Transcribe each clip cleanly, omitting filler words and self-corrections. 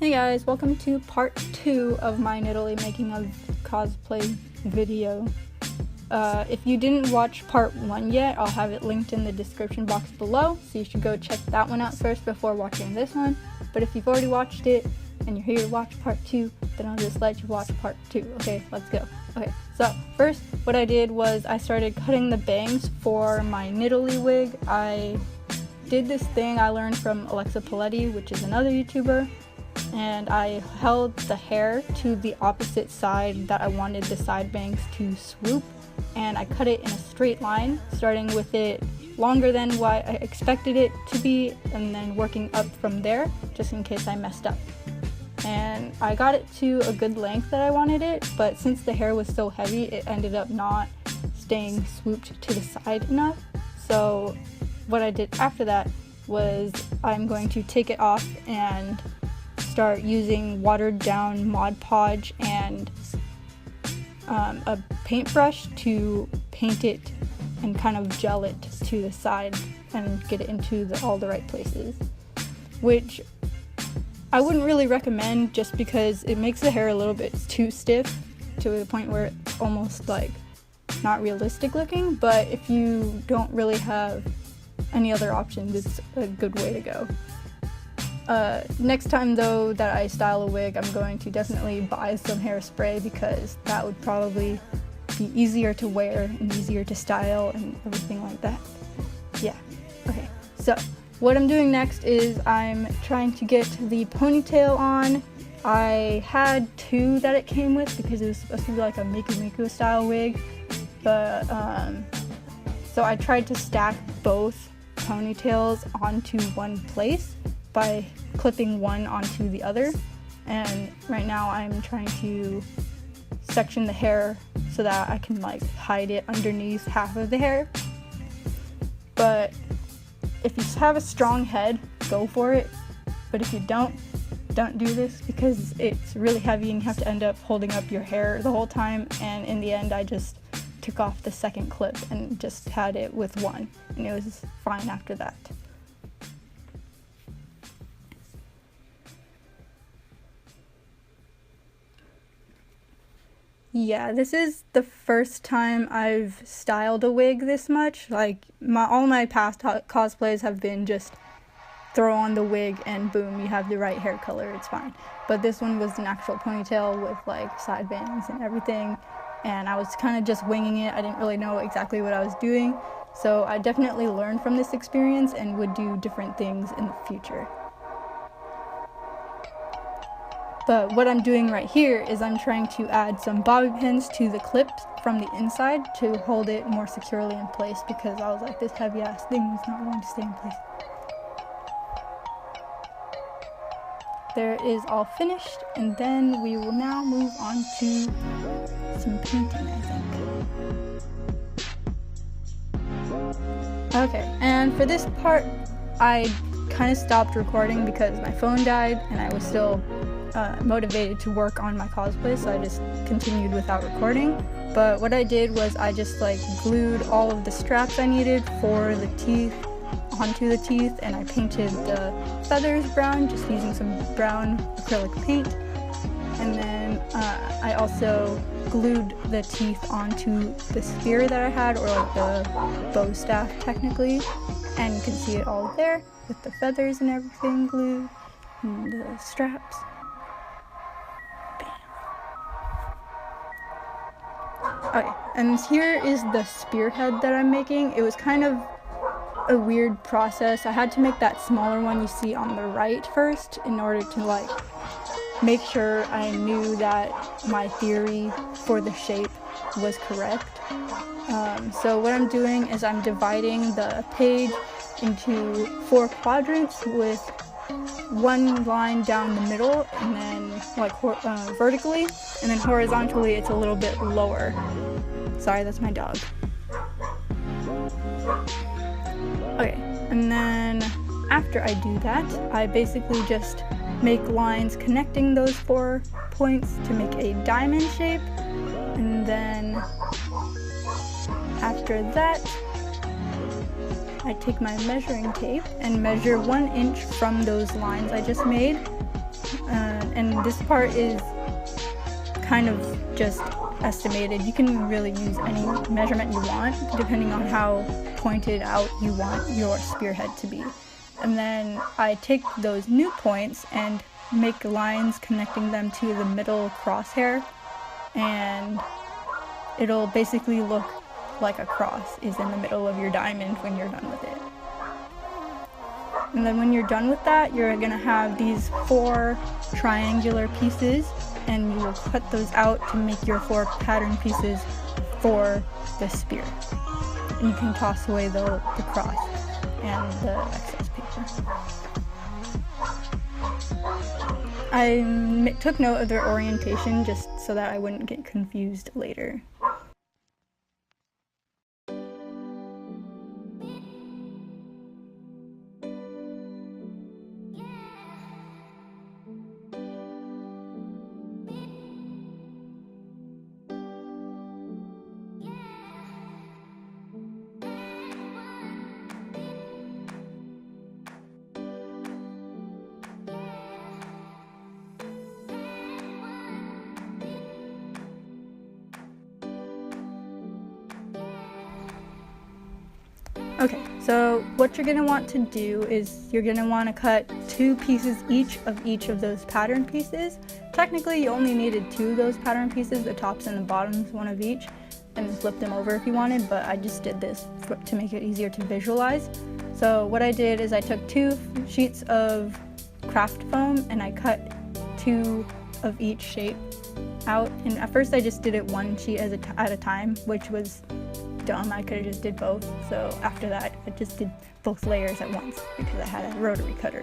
Hey guys, welcome to part 2 of my Nidalee making a cosplay video. If you didn't watch part 1 yet, I'll have it linked in the description box below, so you should go check that one out first before watching this one. But if you've already watched it and you're here to watch part 2, then I'll just let you watch part 2. Okay, let's go. Okay, so first what I did was I started cutting the bangs for my Nidalee wig. I did this thing I learned from Alexa Paletti, which is another YouTuber. And I held the hair to the opposite side that I wanted the side bangs to swoop, and I cut it in a straight line, starting with it longer than what I expected it to be and then working up from there just in case I messed up. And I got it to a good length that I wanted it, but since the hair was so heavy it ended up not staying swooped to the side enough. So what I did after that was I'm going to take it off and start using watered down Mod Podge and a paintbrush to paint it and kind of gel it to the side and get it into all the right places, which I wouldn't really recommend just because it makes the hair a little bit too stiff to the point where it's almost like not realistic looking. But if you don't really have any other options, it's a good way to go. Next time though that I style a wig, I'm going to definitely buy some hairspray because that would probably be easier to wear and easier to style and everything like that. Yeah, okay. So what I'm doing next is I'm trying to get the ponytail on. I had 2 that it came with because it was supposed to be like a Miku Miku style wig, but so I tried to stack both ponytails onto one place by clipping one onto the other, and right now I'm trying to section the hair so that I can like hide it underneath half of the hair. But if you have a strong head, go for it, but if you don't do this because it's really heavy and you have to end up holding up your hair the whole time. And in the end I just took off the second clip and just had it with one, and it was fine after that. Yeah, this is the first time I've styled a wig this much. Like, all my past cosplays have been just throw on the wig and boom, you have the right hair color, it's fine. But this one was an actual ponytail with like side bangs and everything, and I was kind of just winging it. I didn't really know exactly what I was doing, so I definitely learned from this experience and would do different things in the future. But what I'm doing right here is I'm trying to add some bobby pins to the clips from the inside to hold it more securely in place because I was like, this heavy ass thing is not going to stay in place. There it is all finished, and then we will now move on to some painting, I think. Okay, and for this part I kind of stopped recording because my phone died and I was still motivated to work on my cosplay, so I just continued without recording. But what I did was I just like glued all of the straps I needed for the teeth onto the teeth, and I painted the feathers brown just using some brown acrylic paint, and then I also glued the teeth onto the spear that I had, or like the bow staff technically, and you can see it all there with the feathers and everything glued and the straps. Okay, and here is the spearhead that I'm making. It was kind of a weird process. I had to make that smaller one you see on the right first in order to like make sure I knew that my theory for the shape was correct. So what I'm doing is I'm dividing the page into 4 quadrants with one line down the middle, and then like vertically, and then horizontally it's a little bit lower. Sorry, that's my dog. Okay, and then after I do that, I basically just make lines connecting those 4 points to make a diamond shape, and then after that I take my measuring tape and measure 1 inch from those lines I just made, And this part is kind of just estimated. You can really use any measurement you want depending on how pointed out you want your spearhead to be. And then I take those new points and make lines connecting them to the middle crosshair, and it'll basically look like a cross is in the middle of your diamond when you're done with it. And then when you're done with that, you're gonna have these 4 triangular pieces, and you will cut those out to make your 4 pattern pieces for the spear. And you can toss away the cross and the excess paper. I took note of their orientation just so that I wouldn't get confused later. Okay, so what you're going to want to do is you're going to want to cut 2 pieces each of those pattern pieces. Technically, you only needed 2 of those pattern pieces, the tops and the bottoms, 1 of each, and flip them over if you wanted, but I just did this to make it easier to visualize. So what I did is I took 2 sheets of craft foam and I cut 2 of each shape out. And at first I just did it 1 sheet at a time, which was dumb. I could have just did both. So after that, I just did both layers at once because I had a rotary cutter.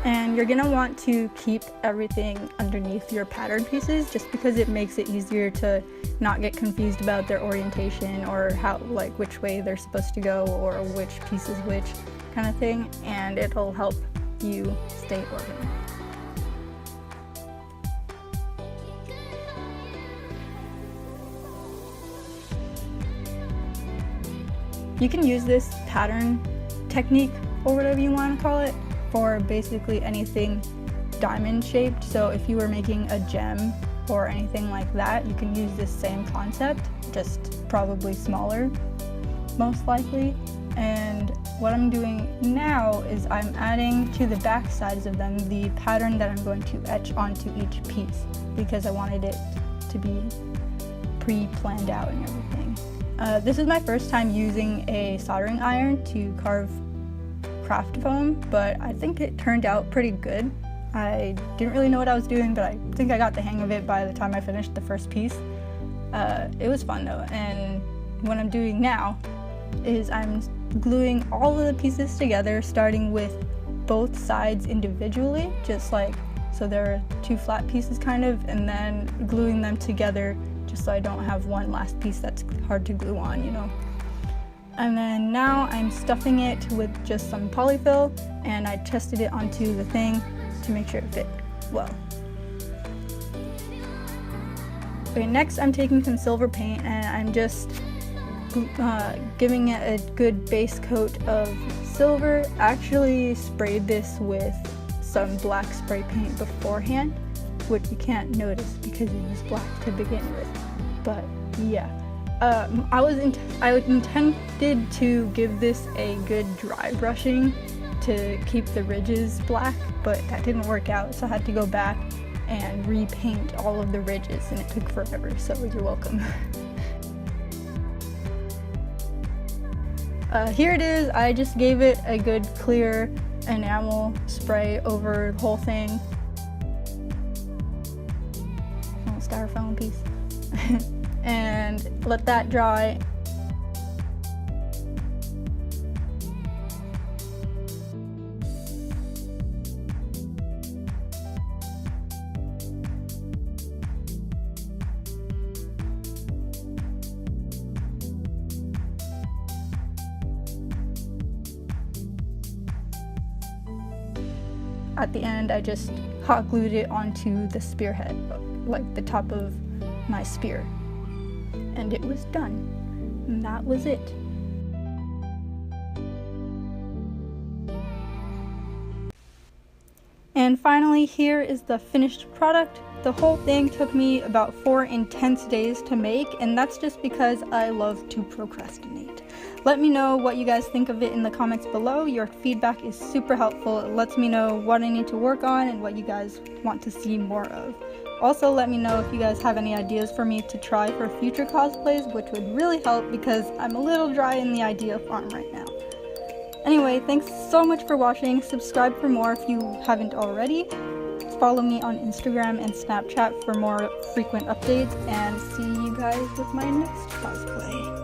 And you're gonna want to keep everything underneath your pattern pieces just because it makes it easier to not get confused about their orientation or how, like, which way they're supposed to go or which piece is which kind of thing, and it'll help you stay organized. You can use this pattern technique, or whatever you want to call it, for basically anything diamond shaped. So if you were making a gem or anything like that, you can use this same concept, just probably smaller, most likely. And what I'm doing now is I'm adding to the back sides of them the pattern that I'm going to etch onto each piece because I wanted it to be pre-planned out and everything. This is my first time using a soldering iron to carve craft foam, but I think it turned out pretty good. I didn't really know what I was doing, but I think I got the hang of it by the time I finished the first piece. It was fun though, and what I'm doing now is I'm gluing all of the pieces together, starting with both sides individually, just like, so there are 2 flat pieces kind of, and then gluing them together just so I don't have one last piece that's hard to glue on, you know. And then now I'm stuffing it with just some polyfill, and I tested it onto the thing to make sure it fit well. Okay, next I'm taking some silver paint and I'm just giving it a good base coat of silver. I actually sprayed this with some black spray paint beforehand, which you can't notice because it was black to begin with, but yeah. I intended to give this a good dry brushing to keep the ridges black, but that didn't work out, so I had to go back and repaint all of the ridges, and it took forever, so you're welcome. Here it is. I just gave it a good clear enamel spray over the whole thing. Oh, styrofoam piece. And let that dry. At the end, I just hot glued it onto the spearhead, like the top of my spear. And it was done. And that was it. And finally, here is the finished product. The whole thing took me about 4 intense days to make, and that's just because I love to procrastinate. Let me know what you guys think of it in the comments below. Your feedback is super helpful. It lets me know what I need to work on and what you guys want to see more of. Also, let me know if you guys have any ideas for me to try for future cosplays, which would really help because I'm a little dry in the idea farm right now. Anyway, thanks so much for watching. Subscribe for more if you haven't already. Follow me on Instagram and Snapchat for more frequent updates, and see you guys with my next cosplay.